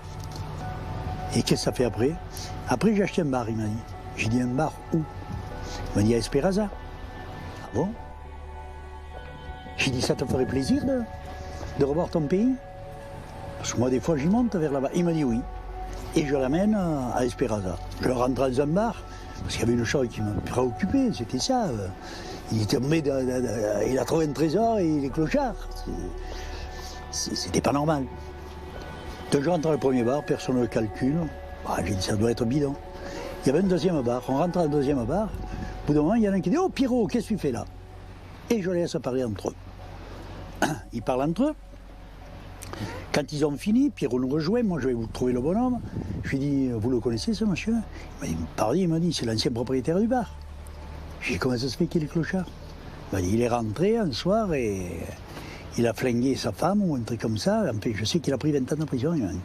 Et qu'est-ce que ça fait après? Après, j'ai acheté un bar, il m'a dit. J'ai dit, un bar où? Il m'a dit, à Esperaza. Ah bon? J'ai dit, ça te ferait plaisir de revoir ton pays? Parce que moi, des fois, j'y monte vers là-bas. Il m'a dit oui. Et je l'amène à Esperaza. Je rentre dans un bar, parce qu'il y avait une chose qui m'a préoccupé, c'était ça. Il était tombé, il a trouvé un trésor et il est clochard. C'était pas normal. Donc je rentre dans le premier bar, personne ne le calcule. Bah, j'ai dit, ça doit être bidon. Il y avait un deuxième bar. On rentre dans le deuxième bar. Au bout d'un moment, il y en a un qui dit, oh Pierrot, qu'est-ce que tu fais là? Et je les laisse parler entre eux. Ils parlent entre eux. Quand ils ont fini, Pierrot nous rejoint, moi je vais vous trouver le bonhomme. Je lui dis, vous le connaissez ce monsieur? Il m'a dit, c'est l'ancien propriétaire du bar. J'ai dit, comment ça se fait qu'il est clochard? Il m'a dit, il est rentré un soir et il a flingué sa femme ou un truc comme ça. En fait, je sais qu'il a pris 20 ans de prison, il m'a dit.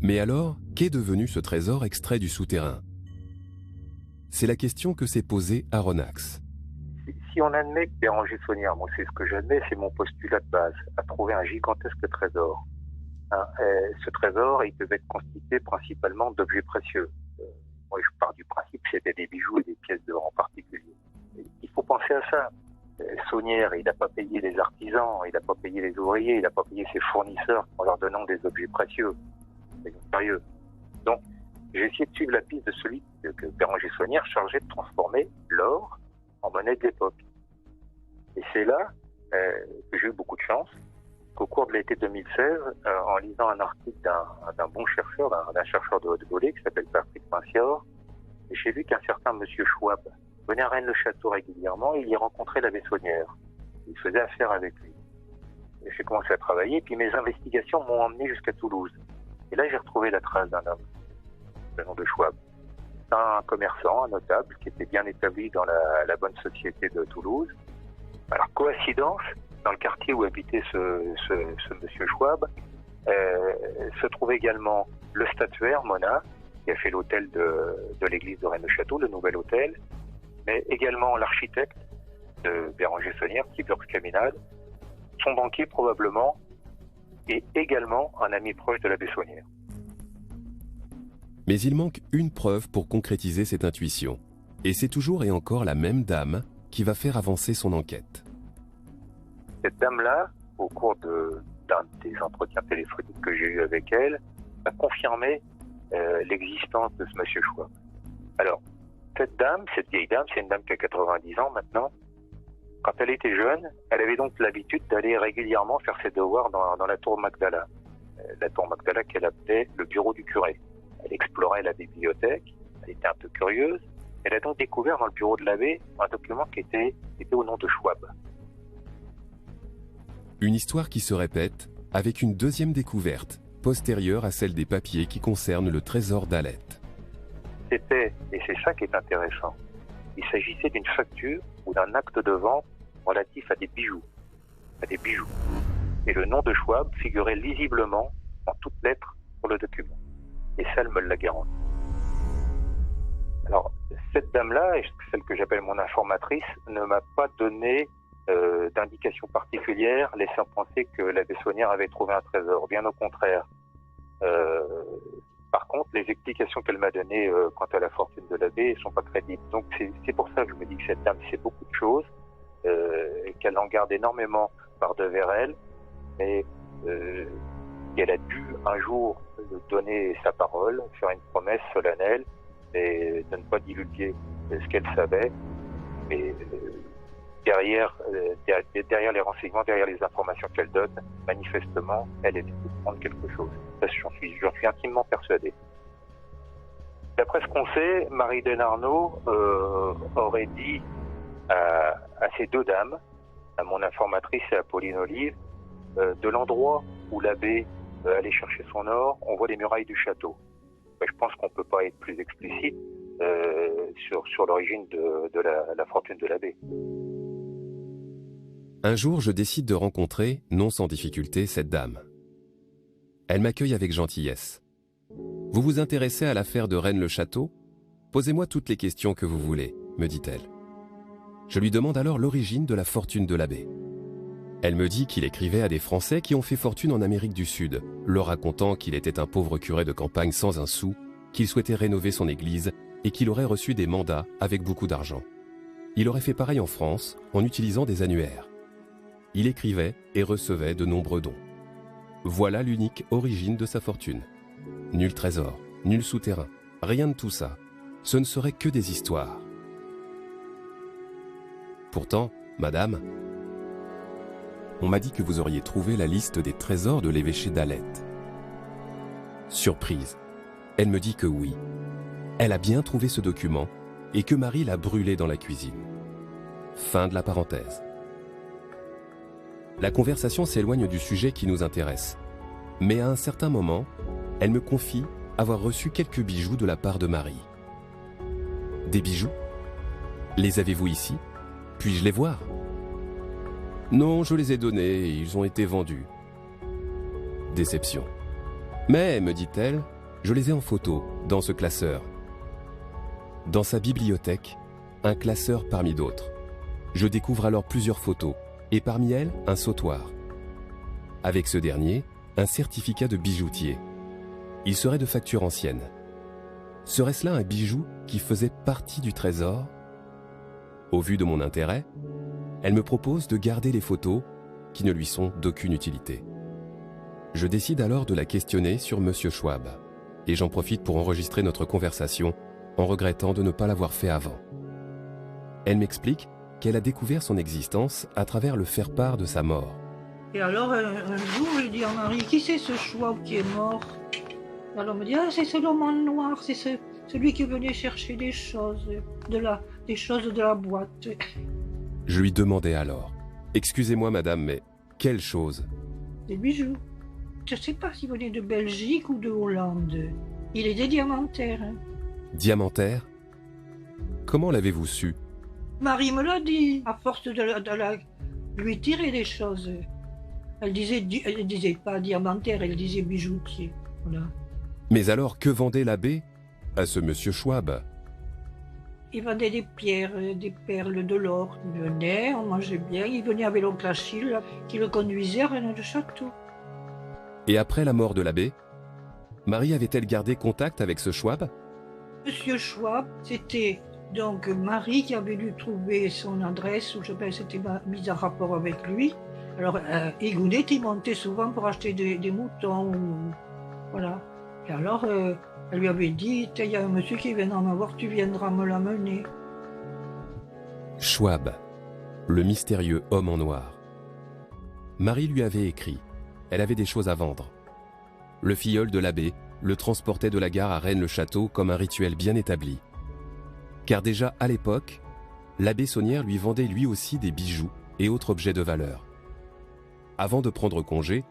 Mais alors, qu'est devenu ce trésor extrait du souterrain? C'est la question que s'est posée Aronnax. Si on admet que Béranger Saunière, moi c'est ce que j'admets, c'est mon postulat de base, a trouvé un gigantesque trésor. Ce trésor, il devait être constitué principalement d'objets précieux. Moi je pars du principe que c'était des bijoux et des pièces d'or en particulier. Il faut penser à ça. Saunière, il n'a pas payé les artisans, il n'a pas payé les ouvriers, il n'a pas payé ses fournisseurs en leur donnant des objets précieux. C'est sérieux. Donc, j'ai essayé de suivre la piste de celui que Béranger Saunière chargé de transformer l'or en monnaie de l'époque. Et c'est là que j'ai eu beaucoup de chance, qu'au cours de l'été 2016, en lisant un article d'un bon chercheur, d'un chercheur de haute volée qui s'appelle Patrick Pincior, j'ai vu qu'un certain monsieur Schwab venait à Rennes-le-Château régulièrement et il y rencontrait l'abbé Saunière. Il faisait affaire avec lui. Et j'ai commencé à travailler, puis mes investigations m'ont emmené jusqu'à Toulouse. Et là, j'ai retrouvé la trace d'un homme, le nom de Schwab. C'est un commerçant, un notable, qui était bien établi dans la bonne société de Toulouse. Alors, coïncidence, dans le quartier où habitait ce monsieur Schwab, se trouve également le statuaire, Mona, qui a fait l'hôtel de l'église de Rennes-le-Château, le nouvel hôtel, mais également l'architecte de Béranger Saunière, Tiburce Caminade, son banquier probablement, et également un ami proche de l'abbé Saunière. Mais il manque une preuve pour concrétiser cette intuition. Et c'est toujours et encore la même dame qui va faire avancer son enquête. Cette dame-là, au cours d'un des entretiens téléphoniques que j'ai eu avec elle, a confirmé l'existence de ce monsieur Schwab. Alors, cette vieille dame, c'est une dame qui a 90 ans maintenant. Quand elle était jeune, elle avait donc l'habitude d'aller régulièrement faire ses devoirs dans la tour Magdala. La tour Magdala qu'elle appelait le bureau du curé. Elle explorait la bibliothèque, elle était un peu curieuse. Elle a donc découvert dans le bureau de l'abbé un document qui était au nom de Schwab. Une histoire qui se répète avec une deuxième découverte, postérieure à celle des papiers qui concernent le trésor d'Alette. C'était, et c'est ça qui est intéressant, il s'agissait d'une facture ou d'un acte de vente relatif à des bijoux. Et le nom de Schwab figurait lisiblement en toutes lettres sur le document. Et ça, elle me l'a garanti. Alors, cette dame-là, celle que j'appelle mon informatrice, ne m'a pas donné d'indication particulière laissant penser que l'abbé Saunière avait trouvé un trésor. Bien au contraire. Par contre, les explications qu'elle m'a données quant à la fortune de l'abbé ne sont pas crédibles. Donc c'est pour ça que je me dis que cette dame sait beaucoup de choses, et qu'elle en garde énormément par-devers elle, mais qu'elle a dû un jour donner sa parole, faire une promesse solennelle, et de ne pas divulguer ce qu'elle savait. Et derrière les renseignements, derrière les informations qu'elle donne, manifestement, elle essaie de prendre quelque chose. Ça, j'en suis intimement persuadé. D'après ce qu'on sait, Marie Denarnaud aurait dit à ces deux dames, à mon informatrice et à Pauline Olive, de l'endroit où l'abbé allait chercher son or, on voit les murailles du château. Je pense qu'on ne peut pas être plus explicite sur l'origine de la fortune de l'abbé. Un jour, je décide de rencontrer, non sans difficulté, cette dame. Elle m'accueille avec gentillesse. « Vous vous intéressez à l'affaire de Rennes-le-Château ? Posez-moi toutes les questions que vous voulez, » me dit-elle. Je lui demande alors l'origine de la fortune de l'abbé. Elle me dit qu'il écrivait à des Français qui ont fait fortune en Amérique du Sud, leur racontant qu'il était un pauvre curé de campagne sans un sou, qu'il souhaitait rénover son église et qu'il aurait reçu des mandats avec beaucoup d'argent. Il aurait fait pareil en France en utilisant des annuaires. Il écrivait et recevait de nombreux dons. Voilà l'unique origine de sa fortune. Nul trésor, nul souterrain, rien de tout ça. Ce ne serait que des histoires. Pourtant, madame, on m'a dit que vous auriez trouvé la liste des trésors de l'évêché d'Alette. Surprise, elle me dit que oui. Elle a bien trouvé ce document et que Marie l'a brûlé dans la cuisine. Fin de la parenthèse. La conversation s'éloigne du sujet qui nous intéresse. Mais à un certain moment, elle me confie avoir reçu quelques bijoux de la part de Marie. Des bijoux ? Les avez-vous ici ? Puis-je les voir ? Non, je les ai donnés et ils ont été vendus. Déception. Mais, me dit-elle, je les ai en photo, dans ce classeur. Dans sa bibliothèque, un classeur parmi d'autres. Je découvre alors plusieurs photos, et parmi elles, un sautoir. Avec ce dernier, un certificat de bijoutier. Il serait de facture ancienne. Serait-ce là un bijou qui faisait partie du trésor ? Au vu de mon intérêt, elle me propose de garder les photos qui ne lui sont d'aucune utilité. Je décide alors de la questionner sur Monsieur Schwab, et j'en profite pour enregistrer notre conversation en regrettant de ne pas l'avoir fait avant. Elle m'explique qu'elle a découvert son existence à travers le faire-part de sa mort. Et alors, un jour, je dis à Marie, qui c'est ce Schwab qui est mort ? Alors on me dit, ah, c'est ce l'homme en noir, c'est celui qui venait chercher des choses de la boîte. Je lui demandais alors, excusez-moi madame, mais quelle chose ? Des bijoux. Je ne sais pas s'il venait de Belgique ou de Hollande. Il est des diamantaires. Hein. Diamantaires ? Comment l'avez-vous su ? Marie me l'a dit, à force de lui tirer des choses. Elle disait pas diamantaire, elle disait bijoutier. Voilà. Mais alors, que vendait l'abbé à ce monsieur Schwab ? Il vendait des pierres, des perles, de l'or. Il venait, on mangeait bien. Il venait avec l'oncle Achille qui le conduisait à Rennes-le-Château. Et après la mort de l'abbé, Marie avait-elle gardé contact avec ce Schwab? Monsieur Schwab, c'était donc Marie qui avait dû trouver son adresse, ou je pense c'était mise en rapport avec lui. Alors, Igounet, il montait souvent pour acheter des moutons. Voilà. Et alors, elle lui avait dit, il y a un monsieur qui viendra me voir, tu viendras me l'amener. Schwab, le mystérieux homme en noir. Marie lui avait écrit. Elle avait des choses à vendre. Le filleul de l'abbé le transportait de la gare à Rennes-le-Château comme un rituel bien établi. Car déjà à l'époque, l'abbé Saunière lui vendait lui aussi des bijoux et autres objets de valeur. Avant de prendre congé,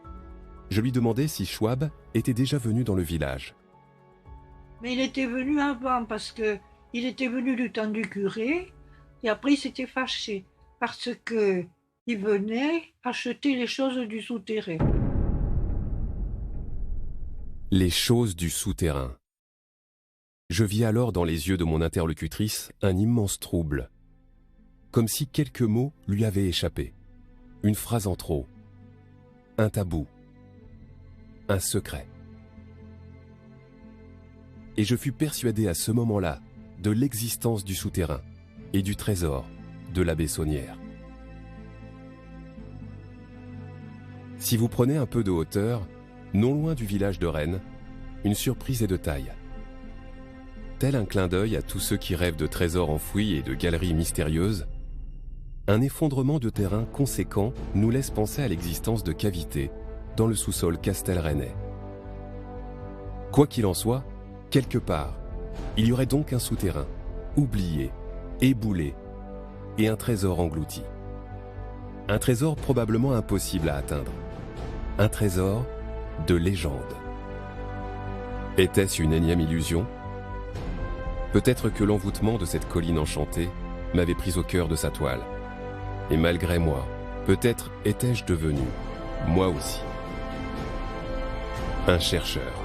je lui demandais si Schwab était déjà venu dans le village. Mais il était venu avant parce que il était venu du temps du curé et après il s'était fâché parce que il venait acheter les choses du souterrain. Les choses du souterrain. Je vis alors dans les yeux de mon interlocutrice un immense trouble, comme si quelques mots lui avaient échappé, une phrase en trop, un tabou, un secret. Et je fus persuadé à ce moment-là de l'existence du souterrain et du trésor de l'abbé Saunière. Si vous prenez un peu de hauteur, non loin du village de Rennes, une surprise est de taille. Tel un clin d'œil à tous ceux qui rêvent de trésors enfouis et de galeries mystérieuses, un effondrement de terrain conséquent nous laisse penser à l'existence de cavités dans le sous-sol castelrennais. Quoi qu'il en soit, quelque part, il y aurait donc un souterrain, oublié, éboulé, et un trésor englouti. Un trésor probablement impossible à atteindre. Un trésor de légende. Était-ce une énième illusion? Peut-être que l'envoûtement de cette colline enchantée m'avait pris au cœur de sa toile. Et malgré moi, peut-être étais-je devenu, moi aussi, un chercheur.